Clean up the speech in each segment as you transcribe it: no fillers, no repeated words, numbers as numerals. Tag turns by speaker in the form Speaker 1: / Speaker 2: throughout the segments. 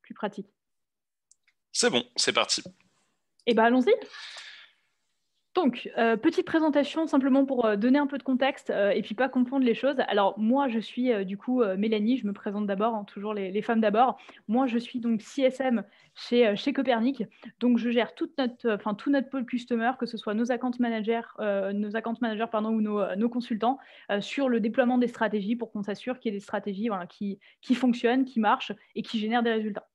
Speaker 1: plus pratique.
Speaker 2: C'est bon, c'est parti.
Speaker 1: Eh bien, allons-y. Donc, petite présentation simplement pour donner un peu de contexte et puis pas confondre les choses. Alors, moi, je suis du coup Mélanie, je me présente d'abord, hein, toujours les femmes d'abord. Moi, je suis donc CSM chez Copernic. Donc, je gère tout notre pôle customer, que ce soit nos account managers, pardon, ou nos consultants, sur le déploiement des stratégies pour qu'on s'assure qu'il y ait des stratégies voilà, qui fonctionnent, qui marchent et qui génèrent des résultats.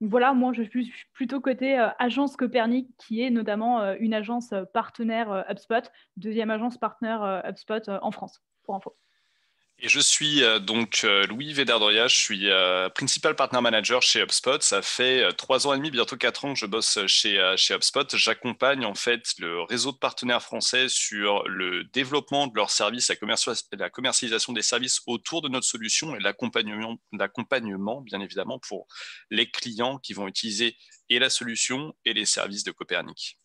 Speaker 1: Voilà, moi je suis plutôt côté agence Copernic, qui est notamment une agence partenaire HubSpot, deuxième agence partenaire HubSpot en France, pour info.
Speaker 2: Et je suis Louis Védardoria, je suis Principal Partner Manager chez HubSpot. Ça fait 3 ans et demi, bientôt 4 ans que je bosse chez HubSpot. J'accompagne en fait le réseau de partenaires français sur le développement de leurs services, la commercialisation des services autour de notre solution et l'accompagnement, bien évidemment, pour les clients qui vont utiliser et la solution et les services de Copernic.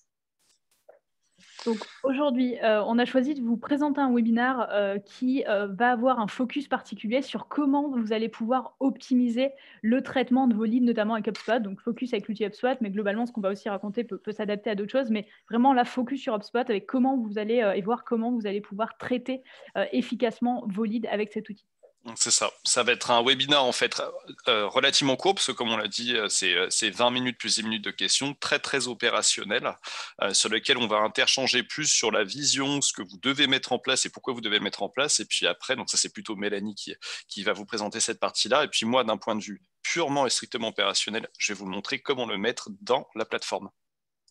Speaker 1: Donc aujourd'hui, on a choisi de vous présenter un webinaire qui va avoir un focus particulier sur comment vous allez pouvoir optimiser le traitement de vos leads, notamment avec HubSpot. Donc focus avec l'outil HubSpot, mais globalement, ce qu'on va aussi raconter peut s'adapter à d'autres choses. Mais vraiment, la focus sur HubSpot avec comment vous allez et voir comment vous allez pouvoir traiter efficacement vos leads avec cet outil.
Speaker 2: C'est ça. Ça va être un webinaire en fait relativement court, parce que comme on l'a dit, c'est 20 minutes plus 10 minutes de questions, très très opérationnel, sur lequel on va interchanger plus sur la vision, ce que vous devez mettre en place et pourquoi vous devez le mettre en place. Et puis après, donc ça c'est plutôt Mélanie qui va vous présenter cette partie-là. Et puis moi, d'un point de vue purement et strictement opérationnel, je vais vous montrer comment le mettre dans la plateforme.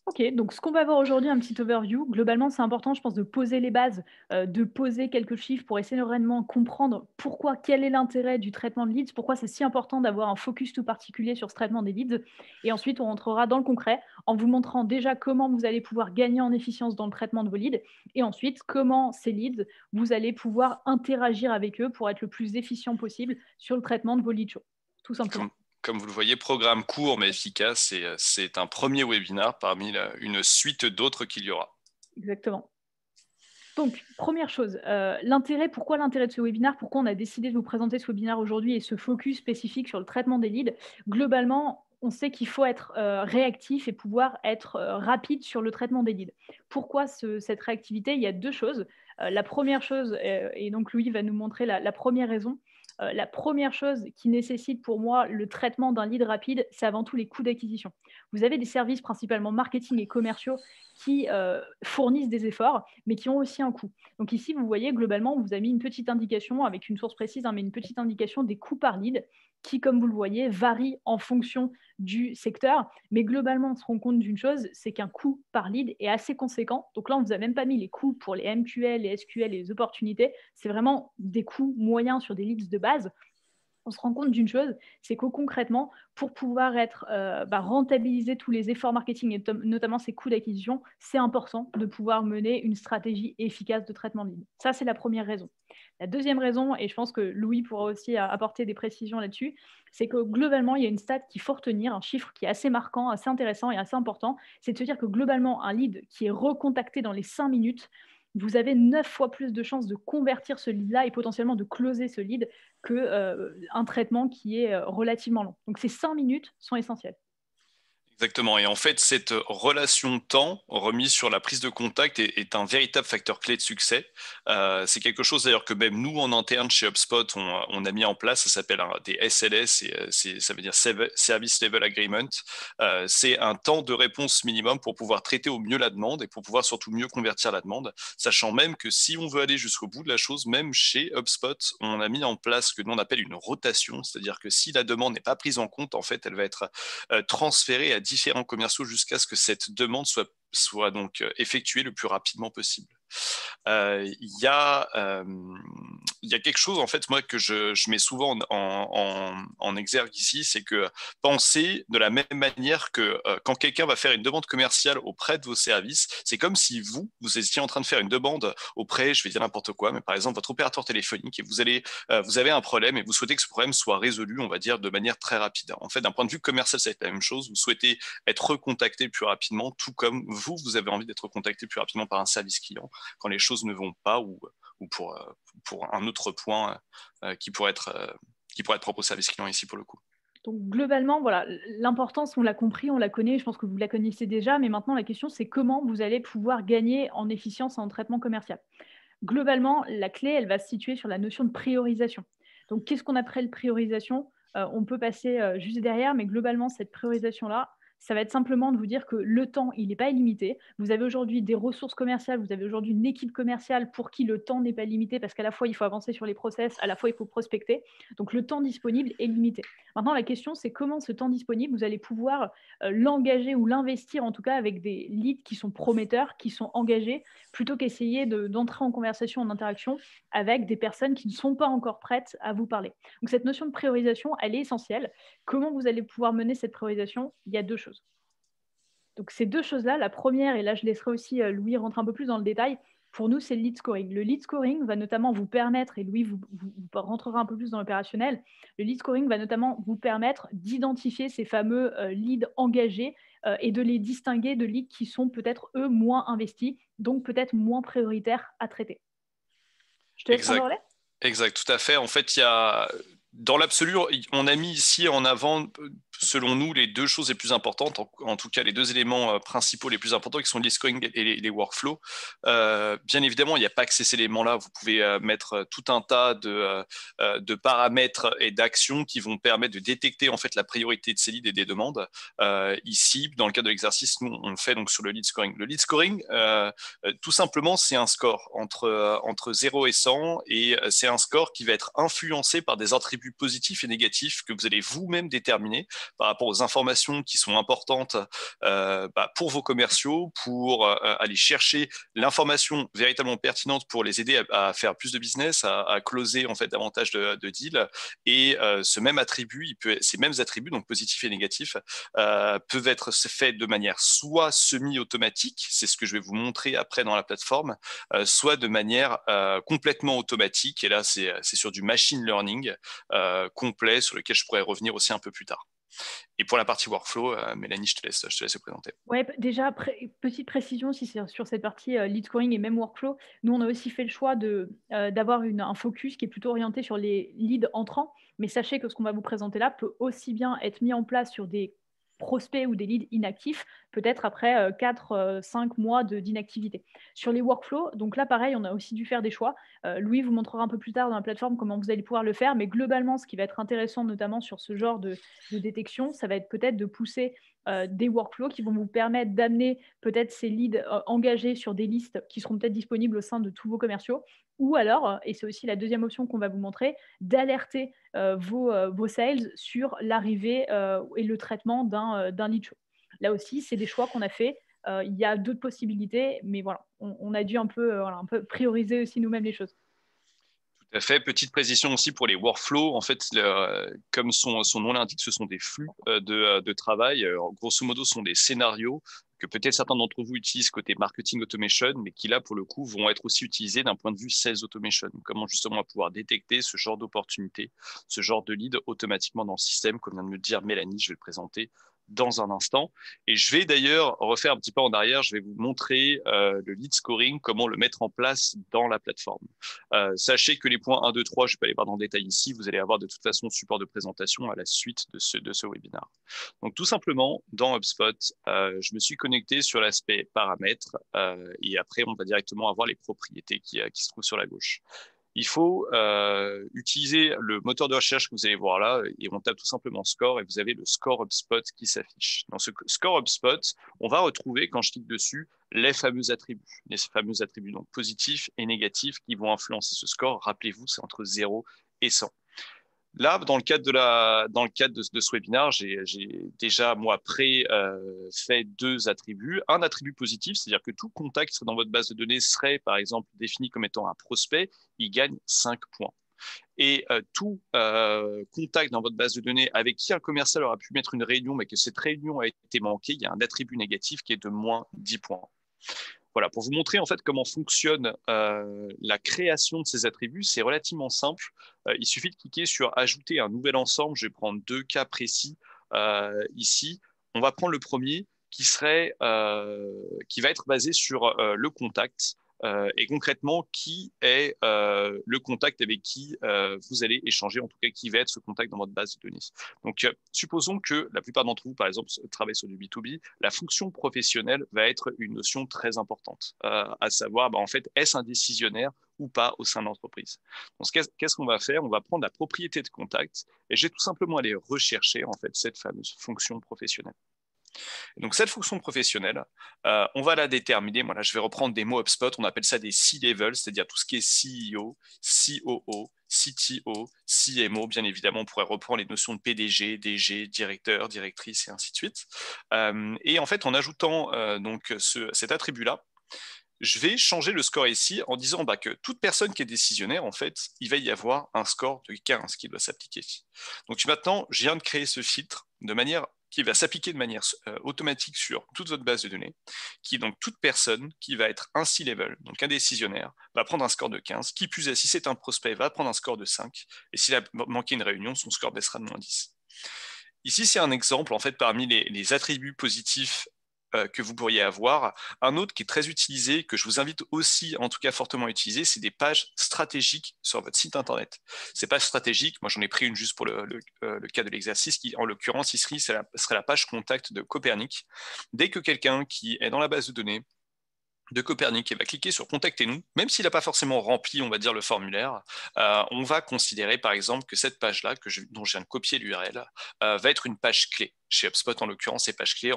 Speaker 1: Ok, donc ce qu'on va voir aujourd'hui, un petit overview. Globalement, c'est important, je pense, de poser les bases, de poser quelques chiffres pour essayer de réellement comprendre pourquoi, quel est l'intérêt du traitement de leads, pourquoi c'est si important d'avoir un focus tout particulier sur ce traitement des leads. Et ensuite, on rentrera dans le concret en vous montrant déjà comment vous allez pouvoir gagner en efficience dans le traitement de vos leads. Et ensuite, comment ces leads, vous allez pouvoir interagir avec eux pour être le plus efficient possible sur le traitement de vos leads chauds, tout simplement.
Speaker 2: Comme vous le voyez, programme court mais efficace, et c'est un premier webinaire parmi une suite d'autres qu'il y aura.
Speaker 1: Exactement. Donc, première chose, pourquoi l'intérêt de ce webinaire? Pourquoi on a décidé de vous présenter ce webinaire aujourd'hui et ce focus spécifique sur le traitement des leads? Globalement, on sait qu'il faut être réactif et pouvoir être rapide sur le traitement des leads. Pourquoi cette réactivité? Il y a deux choses. La première chose, et donc Louis va nous montrer la première raison. La première chose qui nécessite pour moi le traitement d'un lead rapide, c'est avant tout les coûts d'acquisition. Vous avez des services principalement marketing et commerciaux qui fournissent des efforts, mais qui ont aussi un coût. Donc ici, vous voyez, globalement, on vous a mis une petite indication, avec une source précise, mais une petite indication des coûts par lead, qui, comme vous le voyez, varient en fonction du secteur. Mais globalement, on se rend compte d'une chose, c'est qu'un coût par lead est assez conséquent. Donc là, on ne vous a même pas mis les coûts pour les MQL, les SQL et les opportunités. C'est vraiment des coûts moyens sur des leads de base. On se rend compte d'une chose, c'est que concrètement, pour pouvoir rentabiliser tous les efforts marketing et notamment ces coûts d'acquisition, c'est important de pouvoir mener une stratégie efficace de traitement de lead. Ça, c'est la première raison. La deuxième raison, et je pense que Louis pourra aussi apporter des précisions là-dessus, c'est que globalement, il y a une stat qu'il faut retenir, un chiffre qui est assez marquant, assez intéressant et assez important, c'est de se dire que globalement, un lead qui est recontacté dans les 5 minutes, vous avez 9 fois plus de chances de convertir ce lead-là et potentiellement de closer ce lead qu'un traitement qui est relativement long. Donc ces 5 minutes sont essentielles.
Speaker 2: Exactement. Et en fait, cette relation temps remise sur la prise de contact est un véritable facteur clé de succès. C'est quelque chose d'ailleurs que même nous en interne chez HubSpot, on a mis en place. Ça s'appelle des SLS, et ça veut dire Service Level Agreement. C'est un temps de réponse minimum pour pouvoir traiter au mieux la demande et pour pouvoir surtout mieux convertir la demande, sachant même que si on veut aller jusqu'au bout de la chose, même chez HubSpot, on a mis en place ce que nous on appelle une rotation, c'est-à-dire que si la demande n'est pas prise en compte, en fait, elle va être transférée à différents commerciaux jusqu'à ce que cette demande soit donc effectuée le plus rapidement possible. Il y a quelque chose en fait moi que je mets souvent en exergue ici, c'est que penser de la même manière que quand quelqu'un va faire une demande commerciale auprès de vos services, c'est comme si vous étiez en train de faire une demande auprès, je vais dire n'importe quoi, mais par exemple votre opérateur téléphonique, et vous avez un problème et vous souhaitez que ce problème soit résolu, on va dire de manière très rapide. En fait, d'un point de vue commercial, c'est la même chose. Vous souhaitez être recontacté plus rapidement, tout comme vous avez envie d'être recontacté plus rapidement par un service client quand les choses ne vont pas, ou pour un autre point qui pourrait être propre au service client ici pour le coup.
Speaker 1: Donc globalement, voilà, l'importance, on l'a compris, on la connaît, je pense que vous la connaissez déjà, mais maintenant la question, c'est comment vous allez pouvoir gagner en efficience et en traitement commercial. Globalement, la clé, elle va se situer sur la notion de priorisation. Donc qu'est-ce qu'on appelle priorisation? On peut passer, juste derrière, mais globalement, cette priorisation-là, ça va être simplement de vous dire que le temps, il n'est pas illimité. Vous avez aujourd'hui des ressources commerciales, vous avez aujourd'hui une équipe commerciale pour qui le temps n'est pas limité parce qu'à la fois, il faut avancer sur les process, à la fois, il faut prospecter. Donc le temps disponible est limité. Maintenant, la question, c'est comment ce temps disponible, vous allez pouvoir l'engager ou l'investir en tout cas avec des leads qui sont prometteurs, qui sont engagés, plutôt qu'essayer d'entrer en conversation, en interaction avec des personnes qui ne sont pas encore prêtes à vous parler. Donc cette notion de priorisation, elle est essentielle. Comment vous allez pouvoir mener cette priorisation? Il y a deux choses. Donc ces deux choses-là, la première, et là je laisserai aussi Louis rentrer un peu plus dans le détail, pour nous c'est le lead scoring. Le lead scoring va notamment vous permettre, et Louis vous rentrera un peu plus dans l'opérationnel, le lead scoring va notamment vous permettre d'identifier ces fameux leads engagés et de les distinguer de leads qui sont peut-être eux moins investis, donc peut-être moins prioritaires à traiter. Je te laisse prendre le
Speaker 2: Exact.
Speaker 1: relais.
Speaker 2: Exact, tout à fait. En fait, il y a, dans l'absolu, on a mis ici en avant, selon nous, les deux choses les plus importantes, en tout cas les deux éléments principaux les plus importants, qui sont le lead scoring et les workflows. Bien évidemment, il n'y a pas que ces éléments-là. Vous pouvez mettre tout un tas de paramètres et d'actions qui vont permettre de détecter en fait la priorité de ces leads et des demandes. Ici, dans le cadre de l'exercice, nous, on le fait donc sur le lead scoring. Le lead scoring, tout simplement, c'est un score entre 0 et 100, et c'est un score qui va être influencé par des attributs positifs et négatifs que vous allez vous-même déterminer par rapport aux informations qui sont importantes pour vos commerciaux, pour aller chercher l'information véritablement pertinente pour les aider à faire plus de business, à closer en fait davantage de deals. Et ces mêmes attributs, donc positifs et négatifs, peuvent être faits de manière soit semi-automatique, c'est ce que je vais vous montrer après dans la plateforme, soit de manière complètement automatique. Et là, c'est sur du machine learning complet, sur lequel je pourrais revenir aussi un peu plus tard. Et pour la partie workflow, Mélanie, je te laisse présenter.
Speaker 1: Ouais, déjà, petite précision si c'est sur cette partie lead scoring et même workflow. Nous, on a aussi fait le choix d'avoir un focus qui est plutôt orienté sur les leads entrants. Mais sachez que ce qu'on va vous présenter là peut aussi bien être mis en place sur des prospects ou des leads inactifs, peut-être après 4-5 mois d'inactivité. Sur les workflows, donc là, pareil, on a aussi dû faire des choix. Louis vous montrera un peu plus tard dans la plateforme comment vous allez pouvoir le faire. Mais globalement, ce qui va être intéressant, notamment sur ce genre de détection, ça va être peut-être de pousser des workflows qui vont vous permettre d'amener peut-être ces leads engagés sur des listes qui seront peut-être disponibles au sein de tous vos commerciaux, ou alors, et c'est aussi la deuxième option qu'on va vous montrer, d'alerter vos sales sur l'arrivée et le traitement d'un lead show. Là aussi, c'est des choix qu'on a fait. Il y a d'autres possibilités, mais voilà, on a dû un peu prioriser aussi nous-mêmes les choses.
Speaker 2: Tout à fait. Petite précision aussi pour les workflows. En fait, comme son nom l'indique, ce sont des flux de travail. Grosso modo, ce sont des scénarios que peut-être certains d'entre vous utilisent côté marketing automation, mais qui là, pour le coup, vont être aussi utilisés d'un point de vue sales automation. Comment justement pouvoir détecter ce genre d'opportunité, ce genre de lead automatiquement dans le système, comme vient de me le dire Mélanie, je vais le présenter dans un instant. Et je vais d'ailleurs refaire un petit pas en arrière, je vais vous montrer le lead scoring, comment le mettre en place dans la plateforme. Sachez que les points 1, 2, 3, je ne vais pas les voir dans le détail ici, vous allez avoir de toute façon support de présentation à la suite de ce webinaire. Donc tout simplement, dans HubSpot, je me suis connecté sur l'aspect paramètres et après on va directement avoir les propriétés qui se trouvent sur la gauche. Il faut utiliser le moteur de recherche que vous allez voir là et on tape tout simplement score et vous avez le score HubSpot qui s'affiche. Dans ce score HubSpot, on va retrouver, quand je clique dessus, les fameux attributs donc positifs et négatifs qui vont influencer ce score. Rappelez-vous, c'est entre 0 et 100. Là, dans le cadre de ce webinaire, j'ai déjà, moi, fait deux attributs. Un attribut positif, c'est-à-dire que tout contact qui serait dans votre base de données serait, par exemple, défini comme étant un prospect, il gagne 5 points. Et tout contact dans votre base de données avec qui un commercial aura pu mettre une réunion, mais que cette réunion a été manquée, il y a un attribut négatif qui est de moins 10 points. Voilà, pour vous montrer en fait comment fonctionne la création de ces attributs, c'est relativement simple. Il suffit de cliquer sur ajouter un nouvel ensemble. Je vais prendre deux cas précis ici. On va prendre le premier qui va être basé sur le contact. et concrètement, qui est le contact avec qui vous allez échanger, en tout cas, qui va être ce contact dans votre base de données. Donc, supposons que la plupart d'entre vous, par exemple, travaillent sur du B2B, la fonction professionnelle va être une notion très importante, à savoir, en fait, est-ce un décisionnaire ou pas au sein de l'entreprise. Donc, qu'est-ce qu'on va faire? On va prendre la propriété de contact et je vais tout simplement aller rechercher, en fait, cette fameuse fonction professionnelle. Donc, cette fonction professionnelle, on va la déterminer. Moi, là, je vais reprendre des mots HubSpot. On appelle ça des C-level, c'est-à-dire tout ce qui est CEO, COO, CTO, CMO. Bien évidemment, on pourrait reprendre les notions de PDG, DG, directeur, directrice et ainsi de suite. Et en fait, en ajoutant donc cet attribut-là, je vais changer le score ici en disant que toute personne qui est décisionnaire, en fait, il va y avoir un score de 15 qui doit s'appliquer. Donc maintenant, je viens de créer ce filtre de manière qui va s'appliquer de manière automatique sur toute votre base de données, qui est donc toute personne qui va être un C-level, donc un décisionnaire, va prendre un score de 15, qui plus est, si c'est un prospect, va prendre un score de 5, et s'il a manqué une réunion, son score baissera de moins 10. Ici, c'est un exemple, en fait, parmi les attributs positifs que vous pourriez avoir. Un autre qui est très utilisé, que je vous invite aussi, en tout cas fortement à utiliser, c'est des pages stratégiques sur votre site internet. Ces pages stratégiques, moi j'en ai pris une juste pour le cas de l'exercice, qui en l'occurrence ici serait la page contact de Copernic. Dès que quelqu'un qui est dans la base de données de Copernic et va cliquer sur Contactez-nous, même s'il n'a pas forcément rempli, on va dire, le formulaire, on va considérer par exemple que cette page-là, dont je viens de copier l'URL, va être une page clé. Chez HubSpot, en l'occurrence, ces pages clés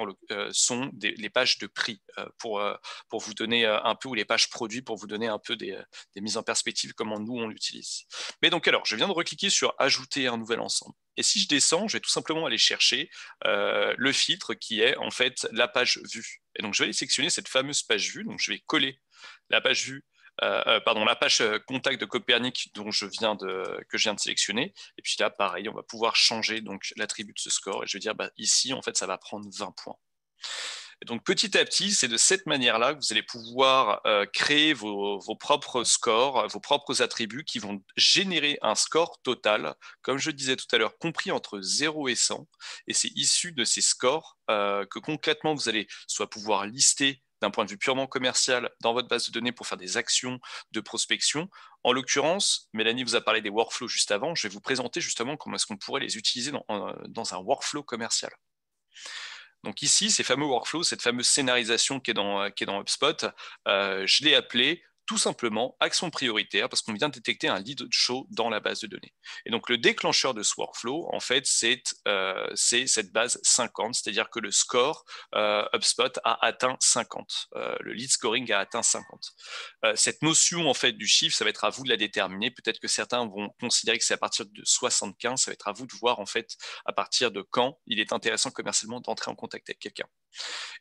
Speaker 2: sont les pages de prix pour vous donner un peu, ou les pages produits pour vous donner un peu des mises en perspective, comment nous on l'utilise. Mais donc alors, je viens de recliquer sur Ajouter un nouvel ensemble. Et si je descends, je vais tout simplement aller chercher le filtre qui est en fait la page vue. Et donc, je vais aller sélectionner cette fameuse page vue. Donc, je vais coller la page vue, la page contact de Copernic que je viens de sélectionner. Et puis là, pareil, on va pouvoir changer donc l'attribut de ce score. Et je vais dire, ici, en fait, ça va prendre 20 points. Et donc, petit à petit, c'est de cette manière-là que vous allez pouvoir créer vos propres scores, vos propres attributs qui vont générer un score total, comme je disais tout à l'heure, compris entre 0 et 100. Et c'est issu de ces scores que concrètement, vous allez soit pouvoir lister d'un point de vue purement commercial dans votre base de données pour faire des actions de prospection. En l'occurrence, Mélanie vous a parlé des workflows juste avant. Je vais vous présenter justement comment est-ce qu'on pourrait les utiliser dans un workflow commercial. Donc ici, ces fameux workflows, cette fameuse scénarisation qui est dans HubSpot, je l'ai appelé tout simplement action prioritaire parce qu'on vient de détecter un lead show dans la base de données. Et donc le déclencheur de ce workflow, en fait, c'est cette base 50, c'est-à-dire que le score HubSpot a atteint 50. Le lead scoring a atteint 50. Cette notion en fait du chiffre, ça va être à vous de la déterminer. Peut-être que certains vont considérer que c'est à partir de 75. Ça va être à vous de voir en fait à partir de quand il est intéressant commercialement d'entrer en contact avec quelqu'un.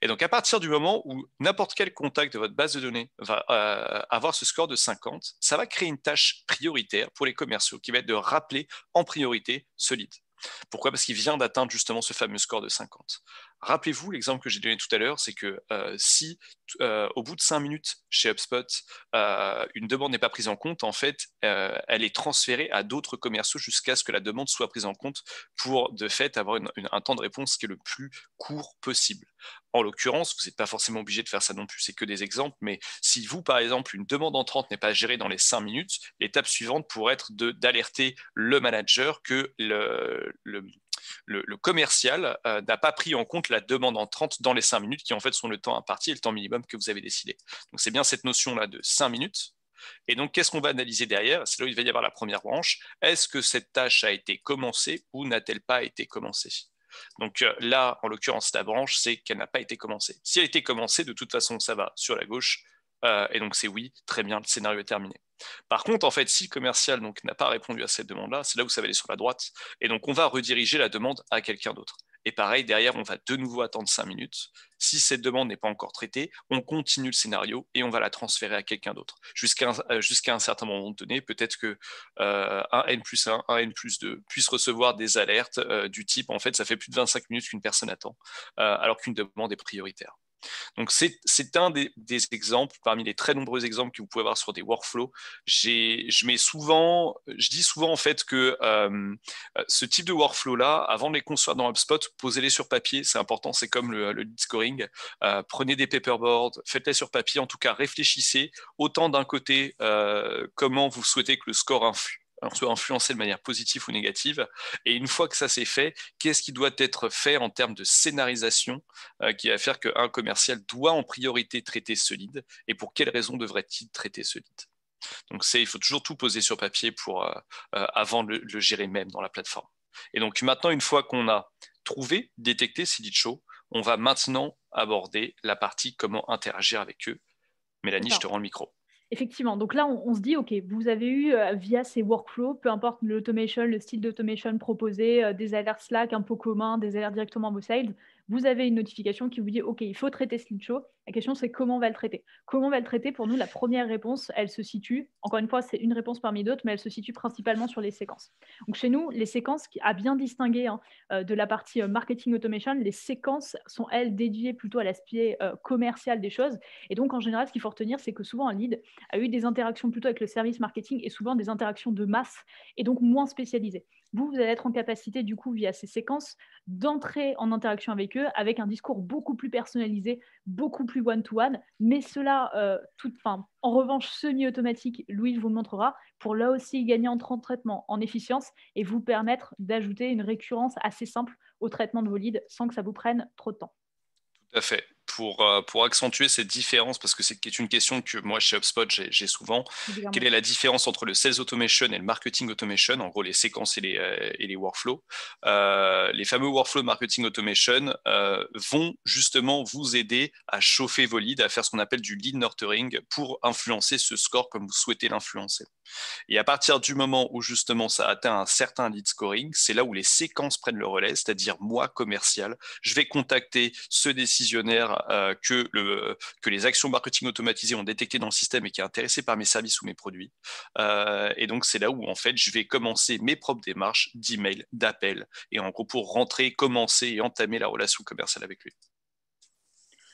Speaker 2: Et donc, à partir du moment où n'importe quel contact de votre base de données va avoir ce score de 50, ça va créer une tâche prioritaire pour les commerciaux qui va être de rappeler en priorité ce lead. Pourquoi? Parce qu'il vient d'atteindre justement ce fameux score de 50. Rappelez-vous, l'exemple que j'ai donné tout à l'heure, c'est que si au bout de 5 minutes chez HubSpot, une demande n'est pas prise en compte, en fait, elle est transférée à d'autres commerciaux jusqu'à ce que la demande soit prise en compte pour, de fait, avoir un temps de réponse qui est le plus court possible. En l'occurrence, vous n'êtes pas forcément obligé de faire ça non plus, c'est que des exemples, mais si vous, par exemple, une demande entrante n'est pas gérée dans les 5 minutes, l'étape suivante pourrait être d'alerter le manager que le commercial n'a pas pris en compte la demande entrante dans les 5 minutes, qui en fait sont le temps imparti et le temps minimum que vous avez décidé. Donc c'est bien cette notion-là de 5 minutes. Et donc, qu'est-ce qu'on va analyser derrière? C'est là où il va y avoir la première branche. Est-ce que cette tâche a été commencée ou n'a-t-elle pas été commencée? Donc là, en l'occurrence, la branche, c'est qu'elle n'a pas été commencée. Si elle a été commencée, de toute façon, ça va sur la gauche. Et donc, c'est oui, très bien, le scénario est terminé. Par contre, en fait, si le commercial n'a pas répondu à cette demande-là, c'est là où ça va aller sur la droite. Et donc, on va rediriger la demande à quelqu'un d'autre. Et pareil, derrière, on va de nouveau attendre 5 minutes. Si cette demande n'est pas encore traitée, on continue le scénario et on va la transférer à quelqu'un d'autre. Jusqu'à un certain moment donné, peut-être que un N+1, un N+2 puisse recevoir des alertes du type, en fait, ça fait plus de 25 minutes qu'une personne attend, alors qu'une demande est prioritaire. Donc, c'est un des exemples, parmi les très nombreux exemples que vous pouvez avoir sur des workflows. Je dis souvent en fait que ce type de workflow-là, avant de les construire dans HubSpot, posez-les sur papier, c'est important, c'est comme le lead scoring. Prenez des paperboards, faites-les sur papier, en tout cas réfléchissez autant d'un côté comment vous souhaitez que le score soit influencé de manière positive ou négative. Et une fois que ça c'est fait, qu'est-ce qui doit être fait en termes de scénarisation qui va faire qu'un commercial doit en priorité traiter ce lead et pour quelles raisons devrait-il traiter ce lead. Donc il faut toujours tout poser sur papier avant de le gérer même dans la plateforme. Et donc maintenant, une fois qu'on a trouvé, détecté ces leads chauds, on va maintenant aborder la partie comment interagir avec eux. Mélanie, je te rends le micro.
Speaker 1: Effectivement, donc là, on se dit, OK, vous avez eu via ces workflows, peu importe l'automation, le style d'automation proposé, des alertes Slack un peu communs, des alertes directement à vos sales, vous avez une notification qui vous dit, OK, il faut traiter ce lead show. La question, c'est comment on va le traiter. Comment on va le traiter? Pour nous, la première réponse, elle se situe, encore une fois, c'est une réponse parmi d'autres, mais elle se situe principalement sur les séquences. Donc chez nous, les séquences, à bien distinguer de la partie marketing automation, les séquences sont, elles, dédiées plutôt à l'aspect commercial des choses. Et donc, en général, ce qu'il faut retenir, c'est que souvent, un lead a eu des interactions plutôt avec le service marketing et souvent des interactions de masse et donc moins spécialisées. Vous allez être en capacité, du coup, via ces séquences, d'entrer en interaction avec eux avec un discours beaucoup plus personnalisé, beaucoup plus one-to-one, mais cela, en revanche, semi-automatique, Louis vous le montrera, pour là aussi gagner en traitement, en efficience et vous permettre d'ajouter une récurrence assez simple au traitement de vos leads sans que ça vous prenne trop de temps.
Speaker 2: Tout à fait. Pour accentuer cette différence, parce que c'est une question que moi, chez HubSpot, j'ai souvent, quelle est la différence entre le sales automation et le marketing automation, en gros les séquences et les workflows. Les fameux workflows marketing automation vont justement vous aider à chauffer vos leads, à faire ce qu'on appelle du lead nurturing pour influencer ce score comme vous souhaitez l'influencer. Et à partir du moment où justement ça atteint un certain lead scoring, c'est là où les séquences prennent le relais, c'est-à-dire moi, commercial, je vais contacter ce décisionnaire que les actions marketing automatisées ont détecté dans le système et qui est intéressé par mes services ou mes produits. Et donc c'est là où en fait je vais commencer mes propres démarches d'email, d'appel, et en gros pour rentrer, commencer et entamer la relation commerciale avec lui.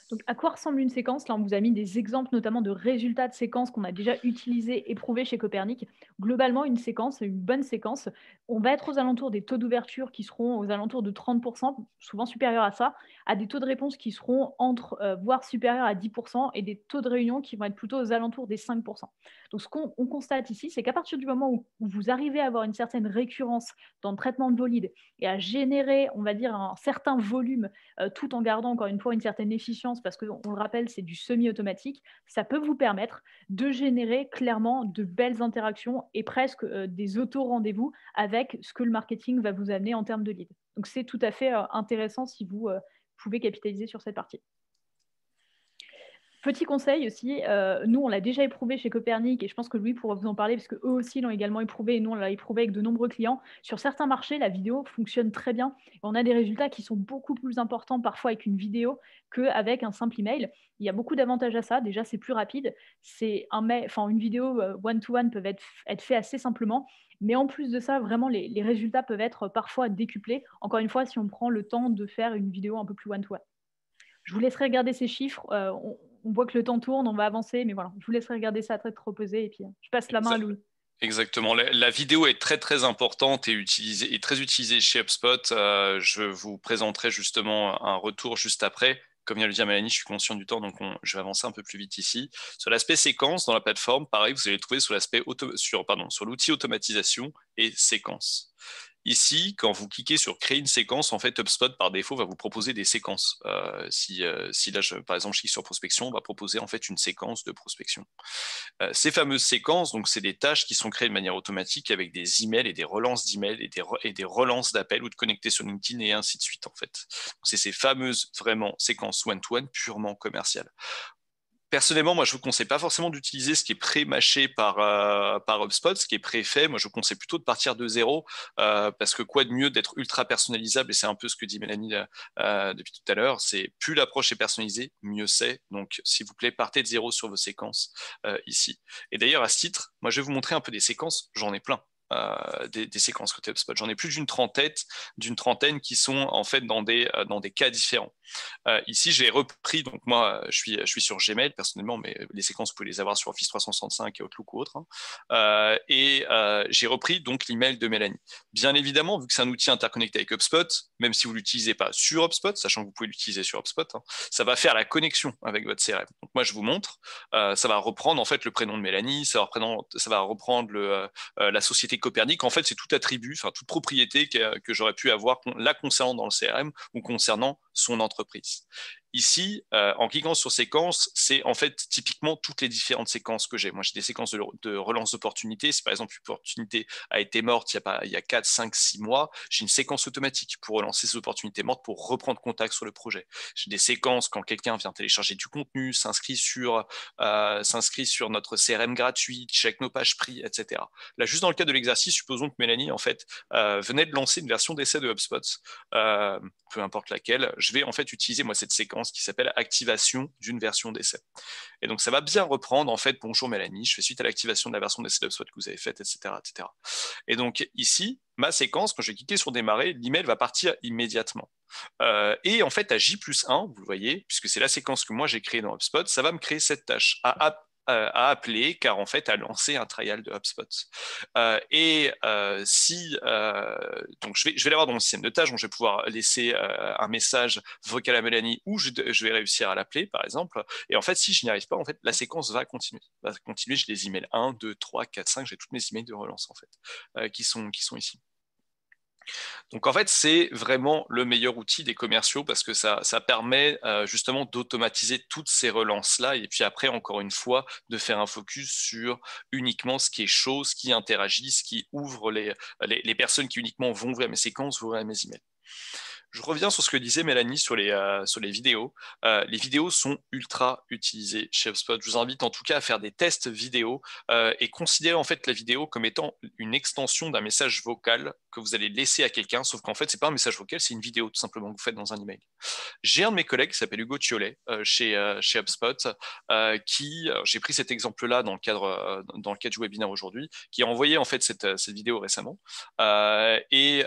Speaker 1: Donc, à quoi ressemble une séquence? Là, on vous a mis des exemples, notamment de résultats de séquences qu'on a déjà utilisés, éprouvés chez Copernic. Globalement, une séquence, une bonne séquence, on va être aux alentours des taux d'ouverture qui seront aux alentours de 30%, souvent supérieurs à ça, à des taux de réponse qui seront voire supérieurs à 10%, et des taux de réunion qui vont être plutôt aux alentours des 5%. Donc, ce qu'on constate ici, c'est qu'à partir du moment où vous arrivez à avoir une certaine récurrence dans le traitement de vos leads et à générer, on va dire, un certain volume tout en gardant encore une fois une certaine efficience, parce qu'on le rappelle, c'est du semi-automatique, ça peut vous permettre de générer clairement de belles interactions et presque des auto-rendez-vous avec ce que le marketing va vous amener en termes de lead. Donc c'est tout à fait intéressant si vous pouvez capitaliser sur cette partie. Petit conseil aussi, nous on l'a déjà éprouvé chez Copernic et je pense que Louis pourra vous en parler parce qu'eux aussi l'ont également éprouvé et nous on l'a éprouvé avec de nombreux clients. Sur certains marchés, la vidéo fonctionne très bien. On a des résultats qui sont beaucoup plus importants parfois avec une vidéo qu'avec un simple email. Il y a beaucoup d'avantages à ça. Déjà, c'est plus rapide. Une vidéo one-to-one peut être fait assez simplement. Mais en plus de ça, vraiment, les résultats peuvent être parfois décuplés. Encore une fois, si on prend le temps de faire une vidéo un peu plus one-to-one. Je vous laisserai regarder ces chiffres. On voit que le temps tourne, on va avancer, mais voilà, je vous laisserai regarder ça à tête reposée et puis je passe la main à Louis.
Speaker 2: Exactement. La vidéo est très très importante et très utilisée chez HubSpot. Je vous présenterai justement un retour juste après. Comme vient de le dire Mélanie, je suis conscient du temps, donc je vais avancer un peu plus vite ici. Sur l'aspect séquence dans la plateforme, pareil, vous allez le trouver sur sur l'outil automatisation et séquence. Ici, quand vous cliquez sur créer une séquence, en fait, HubSpot par défaut va vous proposer des séquences. Si là, par exemple, je clique sur prospection, on va proposer en fait une séquence de prospection. Ces fameuses séquences, donc c'est des tâches qui sont créées de manière automatique avec des emails et des relances d'emails et des relances d'appels ou de connecter sur LinkedIn et ainsi de suite en fait. C'est ces fameuses vraiment séquences one-to-one purement commerciales. Personnellement, moi, je vous conseille pas forcément d'utiliser ce qui est pré-mâché par HubSpot, ce qui est pré-fait. Moi, je vous conseille plutôt de partir de zéro, parce que quoi de mieux d'être ultra personnalisable, et c'est un peu ce que dit Mélanie depuis tout à l'heure, c'est plus l'approche est personnalisée, mieux c'est. Donc, s'il vous plaît, partez de zéro sur vos séquences ici. Et d'ailleurs, à ce titre, moi, je vais vous montrer un peu des séquences, j'en ai plein. Des séquences côté HubSpot. J'en ai plus d'une trentaine qui sont en fait dans des cas différents. Ici, j'ai repris, donc moi, je suis sur Gmail personnellement, mais les séquences, vous pouvez les avoir sur Office 365 et Outlook ou autre. J'ai repris donc l'email de Mélanie. Bien évidemment, vu que c'est un outil interconnecté avec HubSpot, même si vous ne l'utilisez pas sur HubSpot, sachant que vous pouvez l'utiliser sur HubSpot, ça va faire la connexion avec votre CRM. Donc moi, je vous montre, ça va reprendre en fait le prénom de Mélanie, ça va reprendre la société Copernic. En fait, c'est tout attribut, enfin toute propriété que j'aurais pu avoir la concernant dans le CRM ou concernant son entreprise. Ici, en cliquant sur séquences, c'est en fait typiquement toutes les différentes séquences que j'ai. Moi, j'ai des séquences de relance d'opportunités. Si par exemple une opportunité a été morte il y a 4, 5, 6 mois, j'ai une séquence automatique pour relancer ces opportunités mortes pour reprendre contact sur le projet. J'ai des séquences quand quelqu'un vient télécharger du contenu, s'inscrit sur notre CRM gratuit, check nos pages prix, etc. Là, juste dans le cas de l'exercice, supposons que Mélanie en fait venait de lancer une version d'essai de HubSpot, peu importe laquelle. Je vais en fait utiliser moi cette séquence qui s'appelle activation d'une version d'essai. Et donc, ça va bien reprendre, en fait, bonjour Mélanie, je fais suite à l'activation de la version d'essai d'HubSpot que vous avez faite, etc., etc. Et donc, ici, ma séquence, quand je vais cliquer sur démarrer, l'email va partir immédiatement. Et en fait, à J+1, vous le voyez, puisque c'est la séquence que moi j'ai créée dans HubSpot, ça va me créer cette tâche à appeler, car en fait, à lancer un trial de HubSpot. Donc je vais l'avoir dans mon système de tâches, donc je vais pouvoir laisser un message vocal à Mélanie ou je vais réussir à l'appeler, par exemple. Et en fait, si je n'y arrive pas, en fait, la séquence va continuer. J'ai les emails 1, 2, 3, 4, 5, j'ai toutes mes emails de relance, en fait, qui sont ici. Donc en fait, c'est vraiment le meilleur outil des commerciaux parce que ça permet justement d'automatiser toutes ces relances-là et puis après, encore une fois, de faire un focus sur uniquement ce qui est chaud, ce qui interagit, ce qui ouvre les personnes qui uniquement vont ouvrir mes séquences, vont ouvrir mes emails. Je reviens sur ce que disait Mélanie sur les vidéos. Les vidéos sont ultra utilisées chez HubSpot. Je vous invite en tout cas à faire des tests vidéo et considérer en fait la vidéo comme étant une extension d'un message vocal que vous allez laisser à quelqu'un, sauf qu'en fait, c'est pas un message vocal, c'est une vidéo tout simplement que vous faites dans un email. J'ai un de mes collègues qui s'appelle Hugo Thiolet chez HubSpot j'ai pris cet exemple-là dans le cadre du webinaire aujourd'hui, qui a envoyé en fait cette vidéo récemment. Et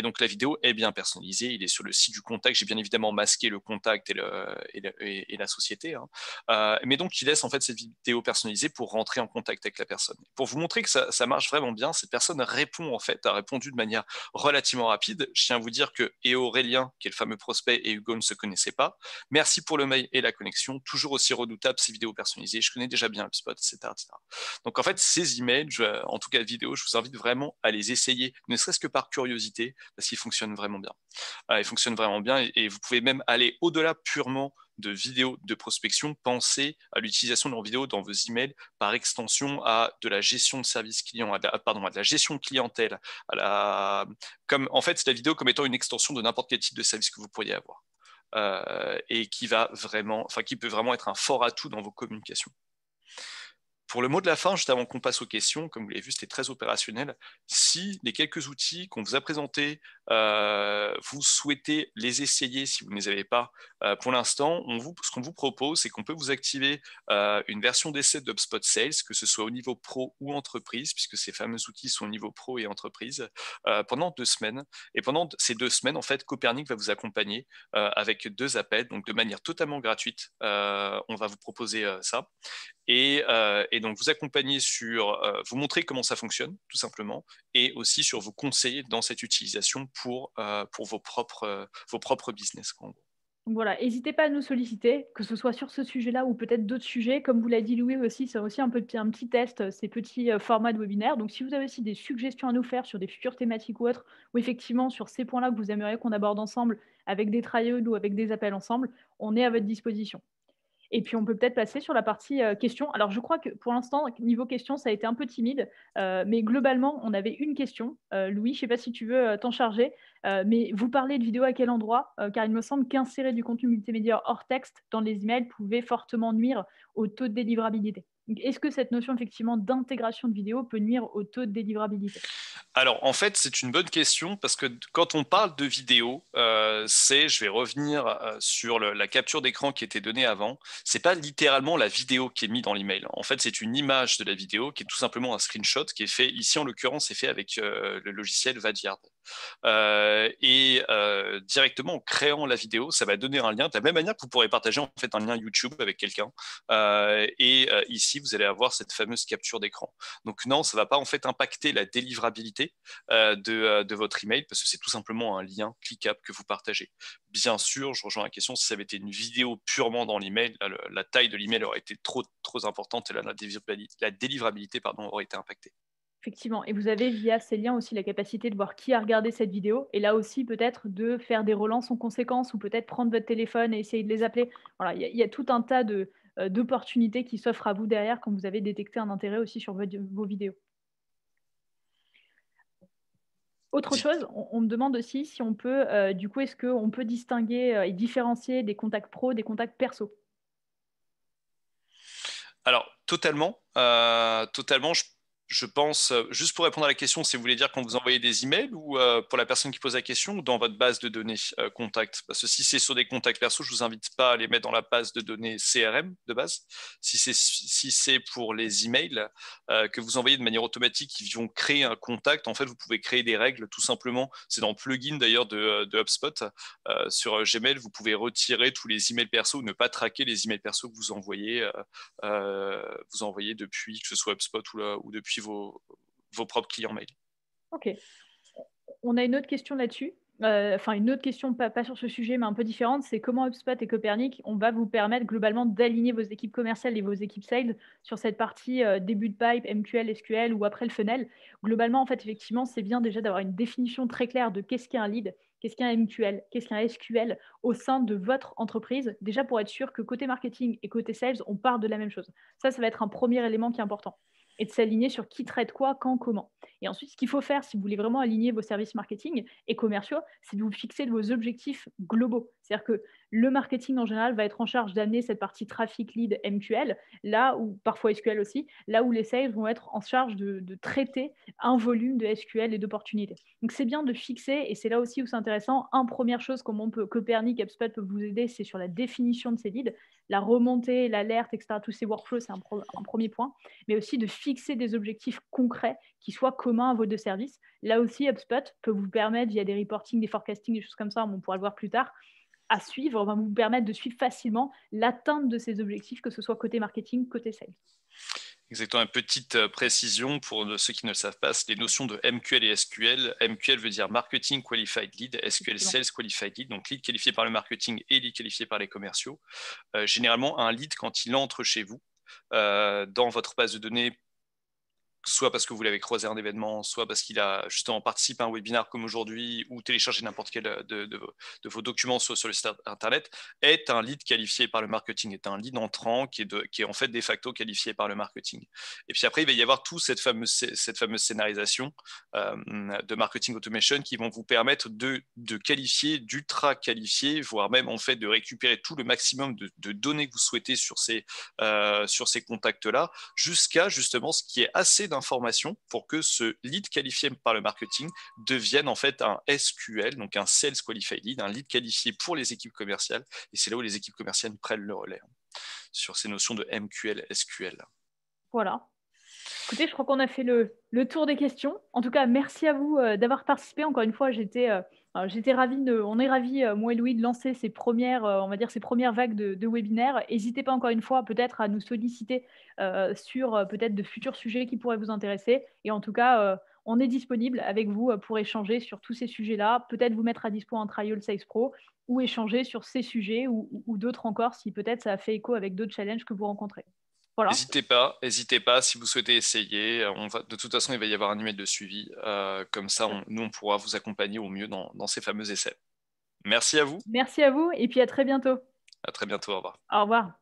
Speaker 2: donc la vidéo est bien personnalisée. Il est sur le site du contact. J'ai bien évidemment masqué le contact et la société. Mais donc, il laisse en fait cette vidéo personnalisée pour rentrer en contact avec la personne. Pour vous montrer que ça marche vraiment bien, cette personne a répondu de manière relativement rapide. Je tiens à vous dire que Aurélien, qui est le fameux prospect, et Hugo ne se connaissaient pas. Merci pour le mail et la connexion. Toujours aussi redoutable ces vidéos personnalisées. Je connais déjà bien HubSpot, etc., etc. Donc en fait, ces emails, en tout cas vidéo, je vous invite vraiment à les essayer, ne serait-ce que par curiosité, parce qu'ils fonctionnent vraiment bien. Ils fonctionnent vraiment bien et vous pouvez même aller au-delà purement de vidéos de prospection, pensez à l'utilisation de leurs vidéos dans vos emails par extension à de la gestion de service client, à de la gestion de clientèle, en fait, c'est la vidéo comme étant une extension de n'importe quel type de service que vous pourriez avoir. Et qui peut vraiment être un fort atout dans vos communications. Pour le mot de la fin, juste avant qu'on passe aux questions, comme vous l'avez vu, c'était très opérationnel. Si les quelques outils qu'on vous a présentés, vous souhaitez les essayer si vous ne les avez pas, pour l'instant, ce qu'on vous propose, c'est qu'on peut vous activer une version d'essai d'HubSpot Sales, que ce soit au niveau pro ou entreprise, puisque ces fameux outils sont au niveau pro et entreprise, pendant 2 semaines. Et pendant ces 2 semaines, en fait, Copernic va vous accompagner avec 2 appels, donc de manière totalement gratuite. On va vous proposer ça. Et donc vous accompagner vous montrer comment ça fonctionne, tout simplement, et aussi sur vous conseiller dans cette utilisation pour vos propres business, en gros.
Speaker 1: Donc voilà, n'hésitez pas à nous solliciter, que ce soit sur ce sujet-là ou peut-être d'autres sujets. Comme vous l'a dit Louis aussi, c'est aussi un petit test, ces petits formats de webinaire. Donc si vous avez aussi des suggestions à nous faire sur des futures thématiques ou autres, ou effectivement sur ces points-là que vous aimeriez qu'on aborde ensemble avec des trials ou avec des appels ensemble, on est à votre disposition. Et puis, on peut peut-être passer sur la partie questions. Alors, je crois que pour l'instant, niveau questions, ça a été un peu timide. Mais globalement, on avait une question. Louis, je ne sais pas si tu veux t'en charger. Mais vous parlez de vidéo à quel endroit? Car il me semble qu'insérer du contenu multimédia hors texte dans les emails pouvait fortement nuire au taux de délivrabilité. Donc, est-ce que cette notion effectivement d'intégration de vidéo peut nuire au taux de délivrabilité?
Speaker 2: Alors, en fait, c'est une bonne question parce que quand on parle de vidéo, je vais revenir sur la capture d'écran qui était donnée avant. C'est pas littéralement la vidéo qui est mise dans l'email. En fait, c'est une image de la vidéo qui est tout simplement un screenshot qui est fait, ici en l'occurrence, c'est fait avec le logiciel Vadyard. Et directement en créant la vidéo, ça va donner un lien de la même manière que vous pourrez partager en fait un lien YouTube avec quelqu'un. Ici, vous allez avoir cette fameuse capture d'écran. Donc non, ça ne va pas en fait impacter la délivrabilité de votre email parce que c'est tout simplement un lien cliquable que vous partagez. Bien sûr, je rejoins la question, si ça avait été une vidéo purement dans l'email, la taille de l'email aurait été trop importante et là, la délivrabilité aurait été impactée.
Speaker 1: Effectivement. Et vous avez, via ces liens aussi, la capacité de voir qui a regardé cette vidéo et là aussi peut-être de faire des relances en conséquence ou peut-être prendre votre téléphone et essayer de les appeler. Voilà, il y a tout un tas d'opportunités qui s'offrent à vous derrière quand vous avez détecté un intérêt aussi sur vos vidéos. Autre chose, on me demande aussi si on peut, du coup, est-ce qu'on peut distinguer et différencier des contacts pro des contacts perso?
Speaker 2: Alors, totalement. Totalement, je pense, juste pour répondre à la question, si vous voulez dire quand vous envoyez des emails ou pour la personne qui pose la question ou dans votre base de données contact. Parce que si c'est sur des contacts perso, je ne vous invite pas à les mettre dans la base de données CRM de base. Si c'est pour les emails que vous envoyez de manière automatique, qui vont créer un contact, en fait, vous pouvez créer des règles tout simplement. C'est dans le plugin d'ailleurs de HubSpot. Sur Gmail, vous pouvez retirer tous les emails perso ou ne pas traquer les emails perso que vous envoyez depuis, que ce soit HubSpot ou depuis vos propres clients mail.
Speaker 1: Ok. On a une autre question là-dessus. Enfin, une autre question, pas sur ce sujet, mais un peu différente, c'est comment HubSpot et Copernic, on va vous permettre globalement d'aligner vos équipes commerciales et vos équipes sales sur cette partie début de pipe, MQL, SQL ou après le funnel. Globalement, en fait, effectivement, c'est bien déjà d'avoir une définition très claire de qu'est-ce qu'est un lead, qu'est-ce qu'un MQL, qu'est-ce qu'un SQL au sein de votre entreprise, déjà pour être sûr que côté marketing et côté sales, on part de la même chose. Ça va être un premier élément qui est important. Et de s'aligner sur qui traite quoi, quand, comment. Et ensuite, ce qu'il faut faire si vous voulez vraiment aligner vos services marketing et commerciaux, c'est de vous fixer de vos objectifs globaux. C'est-à-dire que le marketing en général va être en charge d'amener cette partie trafic lead MQL, là où, parfois SQL aussi, là où les sales vont être en charge de traiter un volume de SQL et d'opportunités. Donc c'est bien de fixer, et c'est là aussi où c'est intéressant, première chose, comment Copernic, HubSpot peut vous aider, c'est sur la définition de ces leads, la remontée, l'alerte, etc. Tous ces workflows, c'est un premier point, mais aussi de fixer des objectifs concrets qui soient communs à vos deux services. Là aussi, HubSpot peut vous permettre, via des reporting, des forecasting, des choses comme ça, on pourra le voir plus tard, à suivre, va vous permettre de suivre facilement l'atteinte de ces objectifs, que ce soit côté marketing, côté sales.
Speaker 2: Exactement, une petite précision pour ceux qui ne le savent pas, c'est les notions de MQL et SQL. MQL veut dire Marketing Qualified Lead, SQL Sales Qualified Lead, donc lead qualifié par le marketing et lead qualifié par les commerciaux. Généralement, un lead, quand il entre chez vous, dans votre base de données, soit parce que vous l'avez croisé à un événement, soit parce qu'il a justement participé à un webinaire comme aujourd'hui ou téléchargé n'importe quel de vos documents sur le site internet, est un lead qualifié par le marketing, est un lead entrant qui est en fait de facto qualifié par le marketing. Et puis après, il va y avoir toute cette fameuse scénarisation de marketing automation qui vont vous permettre de qualifier, d'ultra qualifier, voire même en fait de récupérer tout le maximum de données que vous souhaitez sur ces contacts-là, jusqu'à justement ce qui est assez d'informations pour que ce lead qualifié par le marketing devienne en fait un SQL, donc un Sales Qualified Lead, un lead qualifié pour les équipes commerciales. Et c'est là où les équipes commerciales prennent le relais sur ces notions de MQL, SQL.
Speaker 1: Voilà. Écoutez, je crois qu'on a fait le tour des questions. En tout cas, merci à vous d'avoir participé. Encore une fois, j'étais ravie, on est ravis, moi et Louis, de lancer ces premières, on va dire, ces premières vagues de webinaires. N'hésitez pas encore une fois peut-être à nous solliciter sur peut-être de futurs sujets qui pourraient vous intéresser. Et en tout cas, on est disponible avec vous pour échanger sur tous ces sujets-là, peut-être vous mettre à dispo un trial Sales Pro ou échanger sur ces sujets ou d'autres encore si peut-être ça a fait écho avec d'autres challenges que vous rencontrez. Voilà.
Speaker 2: N'hésitez pas si vous souhaitez essayer. De toute façon, il va y avoir un email de suivi. Comme ça, nous, on pourra vous accompagner au mieux dans ces fameux essais. Merci à vous.
Speaker 1: Merci à vous et puis à très bientôt.
Speaker 2: À très bientôt. Au revoir.
Speaker 1: Au revoir.